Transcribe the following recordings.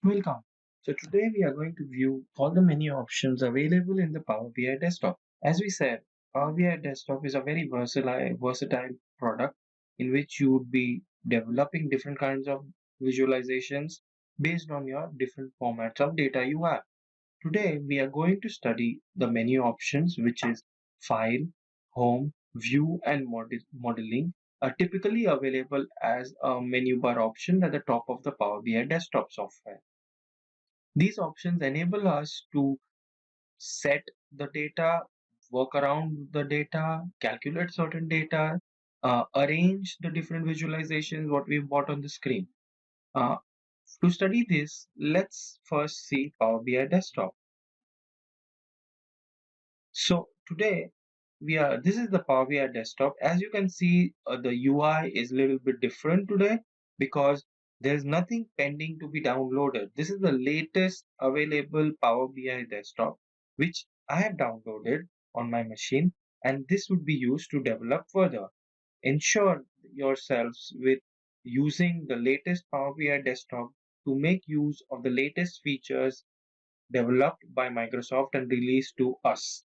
Welcome. So today we are going to view all the menu options available in the Power BI desktop. As we said, Power BI desktop is a very versatile product in which you would be developing different kinds of visualizations based on your different formats of data you have. Today we are going to study the menu options, which is File, Home, View and Modeling, are typically available as a menu bar option at the top of the Power BI desktop software. These options enable us to set the data, work around the data, calculate certain data, arrange the different visualizations what we've got on the screen. Uh, to study this, let's first see Power BI Desktop. So today this is the Power BI desktop. As you can see, the UI is a little bit different today because there's nothing pending to be downloaded. This is the latest available Power BI desktop, which I have downloaded on my machine, and this would be used to develop further. Ensure yourselves with using the latest Power BI desktop to make use of the latest features developed by Microsoft and released to us.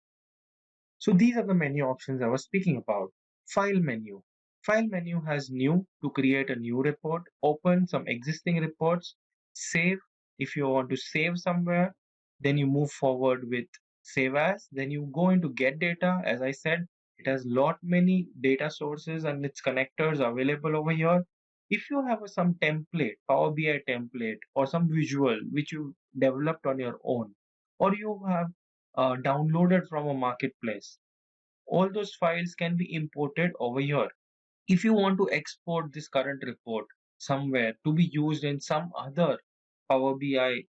So these are the menu options I was speaking about. File menu. File menu has new to create a new report, open some existing reports, save if you want to save somewhere, then you move forward with save as, then you go into get data. As I said, it has lot many data sources and its connectors available over here. If you have some template, Power BI template or some visual which you developed on your own, or you have downloaded from a marketplace, all those files can be imported over here. If you want to export this current report somewhere to be used in some other Power BI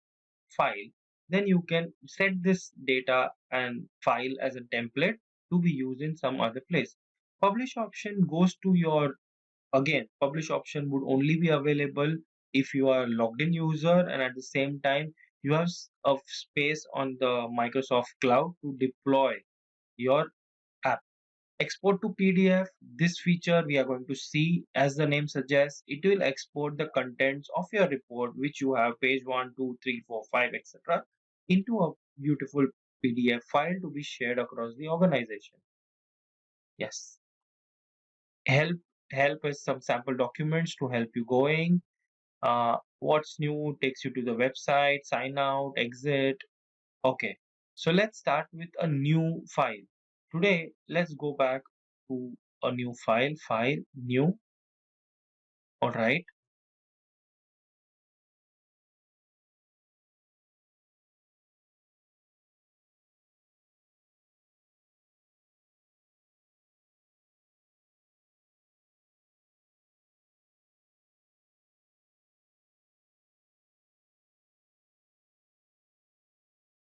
file, then you can set this data and file as a template to be used in some other place. Publish option goes to your, again, publish option would only be available if you are a logged in user and at the same time you have a space on the Microsoft cloud to deploy your app. Export to PDF, this feature we are going to see, as the name suggests, it will export the contents of your report which you have page 1, 2, 3, 4, 5, etc. into a beautiful PDF file to be shared across the organization. Yes. Help help is some sample documents to help you going. What's new takes you to the website, sign out, exit. Okay, so let's start with a new file. Today, let's go back to a new file, new. All right.